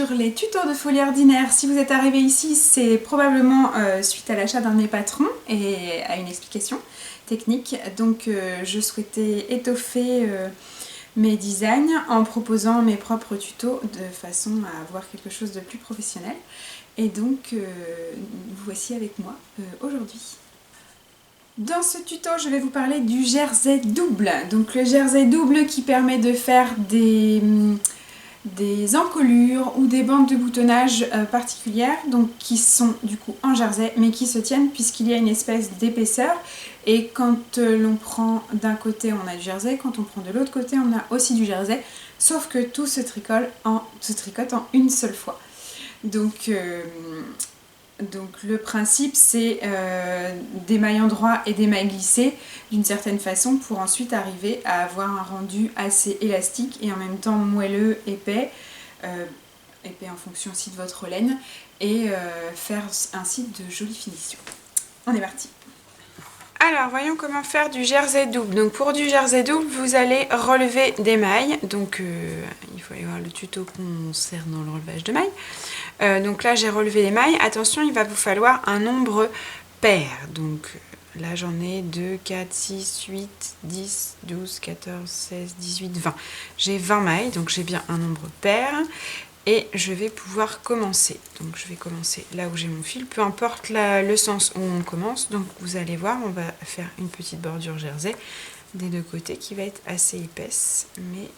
sur les tutos de Folie Ordinaire. Si vous êtes arrivé ici, c'est probablement suite à l'achat d'un de mes patrons et à une explication technique. Donc je souhaitais étoffer mes designs en proposant mes propres tutos de façon à avoir quelque chose de plus professionnel. Et donc vous voici avec moi aujourd'hui. Dans ce tuto, je vais vous parler du jersey double. Donc le jersey double qui permet de faire des encolures ou des bandes de boutonnage particulières, donc qui sont du coup en jersey mais qui se tiennent puisqu'il y a une espèce d'épaisseur, et quand l'on prend d'un côté on a du jersey, quand on prend de l'autre côté on a aussi du jersey, sauf que tout se tricote en une seule fois. Donc le principe c'est des mailles endroits et des mailles glissées d'une certaine façon pour ensuite arriver à avoir un rendu assez élastique et en même temps moelleux, épais, épais en fonction aussi de votre laine, et faire ainsi de jolies finitions. On est parti. Alors voyons comment faire du jersey double. Donc pour du jersey double, vous allez relever des mailles. Donc il faut aller voir le tuto concernant le relevage de mailles. Donc là j'ai relevé les mailles. Attention, il va vous falloir un nombre pair. Donc là j'en ai 2, 4, 6, 8, 10, 12, 14, 16, 18, 20. J'ai 20 mailles, donc j'ai bien un nombre pair. Et je vais pouvoir commencer. Donc je vais commencer là où j'ai mon fil, peu importe le sens où on commence. Donc vous allez voir, on va faire une petite bordure jersey des deux côtés qui va être assez épaisse, mais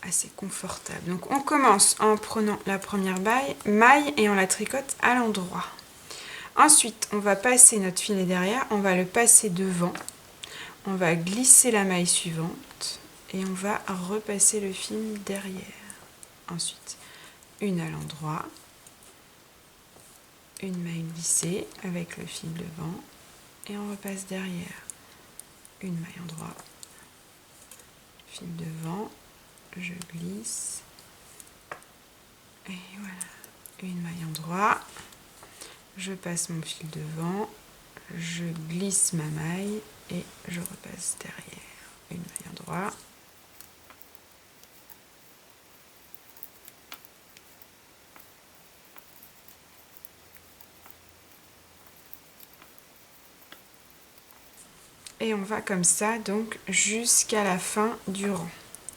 assez confortable. Donc on commence en prenant la première maille et on la tricote à l'endroit. Ensuite, on va passer notre filet derrière, on va le passer devant, on va glisser la maille suivante et on va repasser le fil derrière. Ensuite, une à l'endroit, une maille glissée avec le fil devant et on repasse derrière. Une maille endroit, fil devant, je glisse et voilà, une maille endroit, je passe mon fil devant, je glisse ma maille et je repasse derrière. Une maille endroit, et on va comme ça donc jusqu'à la fin du rang.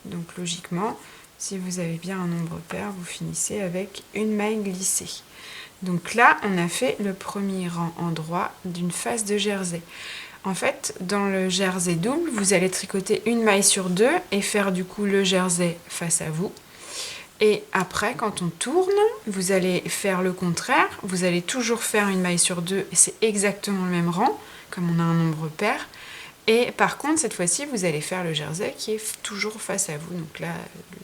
Donc logiquement, si vous avez bien un nombre pair, vous finissez avec une maille glissée. Donc là, on a fait le premier rang endroit d'une face de jersey. En fait, dans le jersey double, vous allez tricoter une maille sur deux et faire du coup le jersey face à vous. Et après, quand on tourne, vous allez faire le contraire. Vous allez toujours faire une maille sur deux et c'est exactement le même rang, comme on a un nombre pair. Et par contre, cette fois-ci, vous allez faire le jersey qui est toujours face à vous. Donc là,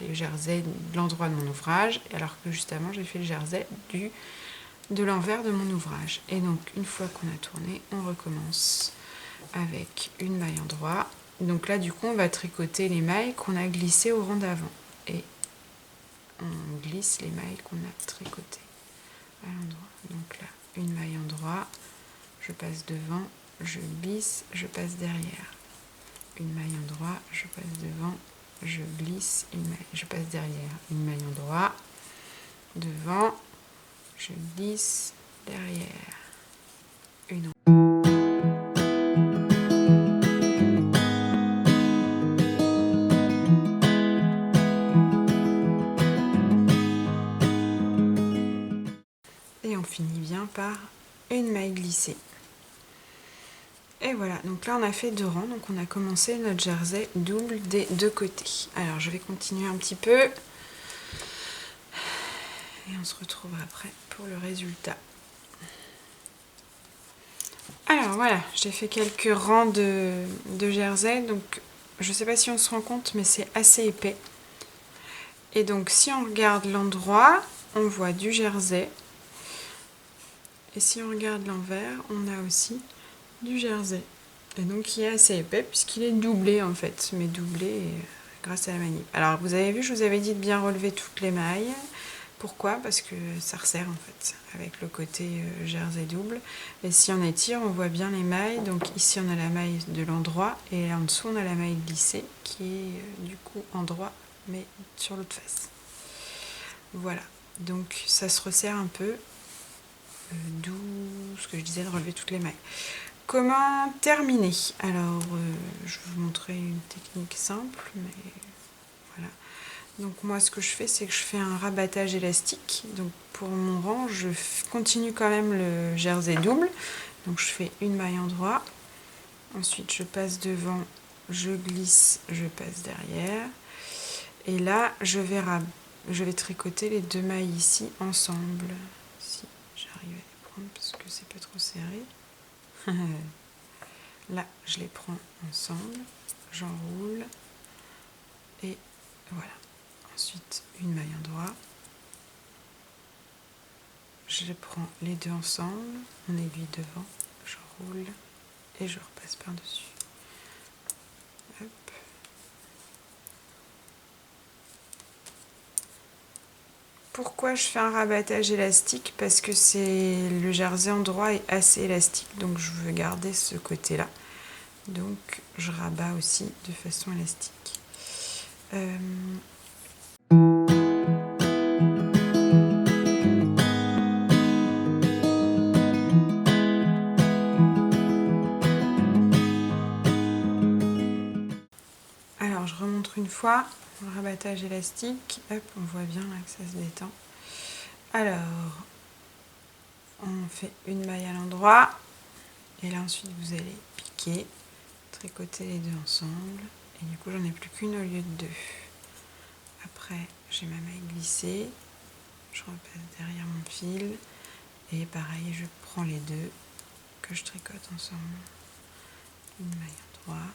le jersey de l'endroit de mon ouvrage, alors que juste avant, j'ai fait le jersey de l'envers de mon ouvrage. Et donc, une fois qu'on a tourné, on recommence avec une maille endroit. Donc là, du coup, on va tricoter les mailles qu'on a glissées au rang d'avant. Et on glisse les mailles qu'on a tricotées à l'endroit. Donc là, une maille endroit, je passe devant, je glisse, je passe derrière. Une maille endroit, je passe devant, je glisse, une maille, je passe derrière. Une maille endroit, devant, je glisse, derrière. Une et on finit bien par une maille glissée. Et voilà, donc là on a fait deux rangs, donc on a commencé notre jersey double des deux côtés. Alors je vais continuer un petit peu et on se retrouve après pour le résultat. Alors voilà, j'ai fait quelques rangs de jersey, donc je ne sais pas si on se rend compte, mais c'est assez épais. Et donc si on regarde l'endroit, on voit du jersey. Et si on regarde l'envers, on a aussi du jersey. Et donc il est assez épais puisqu'il est doublé en fait, mais doublé grâce à la manip. Alors vous avez vu, je vous avais dit de bien relever toutes les mailles. Pourquoi? Parce que ça resserre en fait avec le côté jersey double. Et si on étire, on voit bien les mailles. Donc ici on a la maille de l'endroit et en dessous on a la maille glissée qui est du coup endroit mais sur l'autre face. Voilà, donc ça se resserre un peu, d'où ce que je disais de relever toutes les mailles. Comment terminer? Alors, je vais vous montrer une technique simple, mais voilà. Donc moi, ce que je fais, c'est que je fais un rabattage élastique. Donc pour mon rang, je continue quand même le jersey double. Donc je fais une maille en droit. Ensuite, je passe devant, je glisse, je passe derrière. Et là, je vais tricoter les 2 mailles ici ensemble. Si j'arrive à les prendre parce que c'est pas trop serré. Là, je les prends ensemble, j'enroule et voilà. Ensuite, une maille en droit. Je prends les 2 ensemble, mon aiguille devant, j'enroule et je repasse par-dessus. Hop. Pourquoi je fais un rabattage élastique? Parce que le jersey en droit est assez élastique, donc je veux garder ce côté-là. Donc je rabats aussi de façon élastique. Alors je remontre une fois le rabattage élastique. Hop, on voit bien là que ça se détend. Alors on fait une maille à l'endroit et là ensuite vous allez piquer, tricoter les 2 ensemble et du coup j'en ai plus qu'une au lieu de 2. Après j'ai ma maille glissée, je repasse derrière mon fil et pareil je prends les 2 que je tricote ensemble, une maille en droit,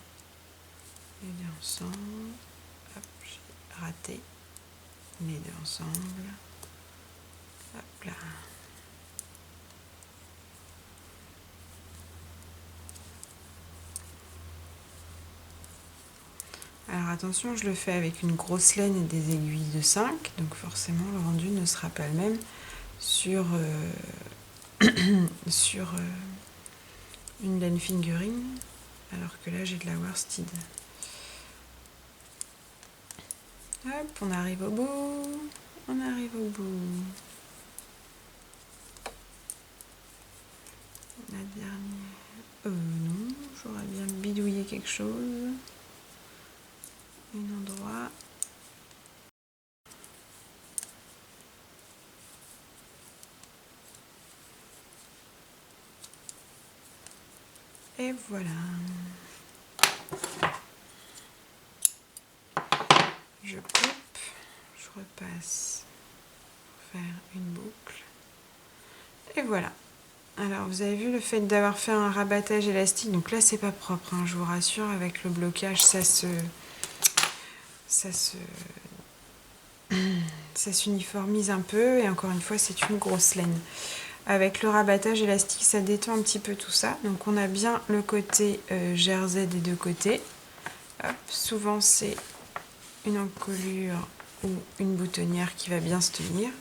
les 2 ensemble, hop, j'ai raté, les 2 ensemble, hop là. Alors attention, je le fais avec une grosse laine et des aiguilles de 5, donc forcément le rendu ne sera pas le même sur, une laine fingering, alors que là j'ai de la worsted. Hop, on arrive au bout, on arrive au bout. La dernière... non, j'aurais bien bidouillé quelque chose. Un endroit. Et voilà. Je coupe, je repasse pour faire une boucle. Et voilà. Alors vous avez vu le fait d'avoir fait un rabattage élastique, donc là c'est pas propre, hein, je vous rassure, avec le blocage ça s'uniformise un peu et encore une fois c'est une grosse laine. Avec le rabattage élastique ça détend un petit peu tout ça, donc on a bien le côté jersey des 2 côtés. Hop, souvent c'est une encolure ou une boutonnière qui va bien se tenir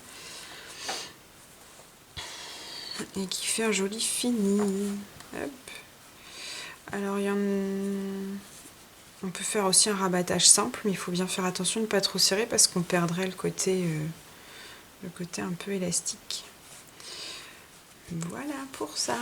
et qui fait un joli fini. Hop. Alors on peut faire aussi un rabattage simple, mais il faut bien faire attention de ne pas trop serrer parce qu'on perdrait le côté un peu élastique. Voilà pour ça.